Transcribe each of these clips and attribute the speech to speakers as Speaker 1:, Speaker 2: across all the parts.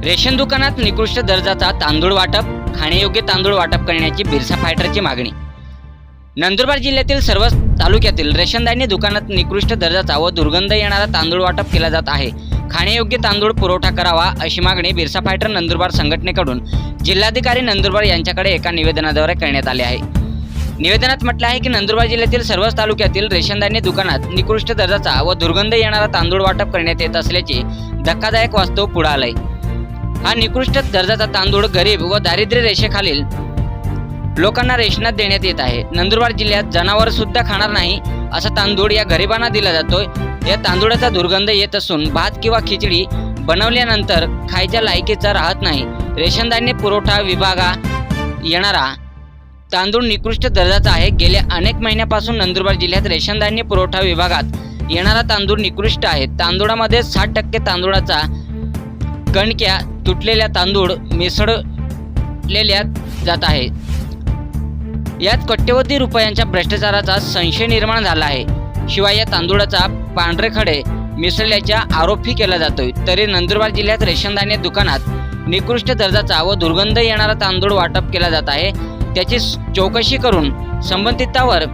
Speaker 1: Ration दुकानात निकृष्ट दर्जाचा तांदूळ वाटप, खाण्यायोग्य तांदूळ वाटप करण्याची बिरसा फायटरची मागणी। नंदुरबार जिल्ह्यातील सर्व तालुक्यातील रेशन धान्य दुकानात निकृष्ट दर्जाचा व दुर्गंध येणारा तांदूळ वाटप केला जात आहे। खाण्यायोग्य तांदूळ पुरवठा करावा अशी मागणी बिरसा फायटर नंदुरबार संघटनेकडून जिल्हाधिकारी नंदुरबार यांच्याकडे एका निवेदनाद्वारे करण्यात आले आहे। निवेदनात म्हटलं आहे की नंदुरबार जिल्ह्यातील सर्वच तालुक्यातील रेशन धान्य दुकानात निकृष्ट दर्जाचा व दुर्गंध येणारा तांदूळ वाटप करण्यात येत असल्याचे धक्कादायक वास्तव पुढे आलंय। हा निकृष्ट दर्जाचा तांदूळ गरीब व दारिद्र्य रेषेखालील लोकांना रेशनात देण्यात येत आहे। नंदुरबार जिल्ह्यात जनावर सुद्धा खाणार नाही असा तांदूळ या गरिबांना दिला जातोय। या तांदूळाचा दुर्गंध येत असून भात किंवा खिचडी बनवल्यानंतर खायच्या लायकीचा राहत नाही। रेशन धान्य पुरवठा विभागा येणारा तांदूळ निकृष्ट दर्जाचा आहे। गेल्या अनेक महिन्यापासून नंदुरबार जिल्ह्यात रेशन धान्य पुरवठा विभागात येणारा तांदूळ निकृष्ट आहे। तांदूळामध्ये 60% तांदूळाचा कणक्या तुटलेल्या तांदूळ मिसळलेल्या जात आहे। यात कोट्यवधी रुपयांच्या भ्रष्टाचाराचा संशय निर्माण झाला आहे। शिवाय या तांदूळाचा पांढरे खडे मिसळल्याचा आरोपही केला जातोय। तरी नंदुरबार जिल्ह्यात रेशन धान्य दुकानात निकृष्ट दर्जाचा व दुर्गंध येणारा तांदूळ वाटप केला जात आहे। त्याची चौकशी करून संबंधितांवर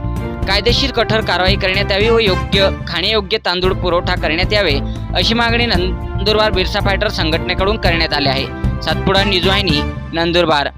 Speaker 1: कायदेशीर कठोर कारवाई करण्यात यावी व खाण्यायोग्य तांदूळ पुरवठा करण्यात यावे अशी मागणी नंदुरबार बिरसा फायटर संघटनेकडून करण्यात आली आहे। सातपुडा न्यूज वाहिनी, नंदुरबार।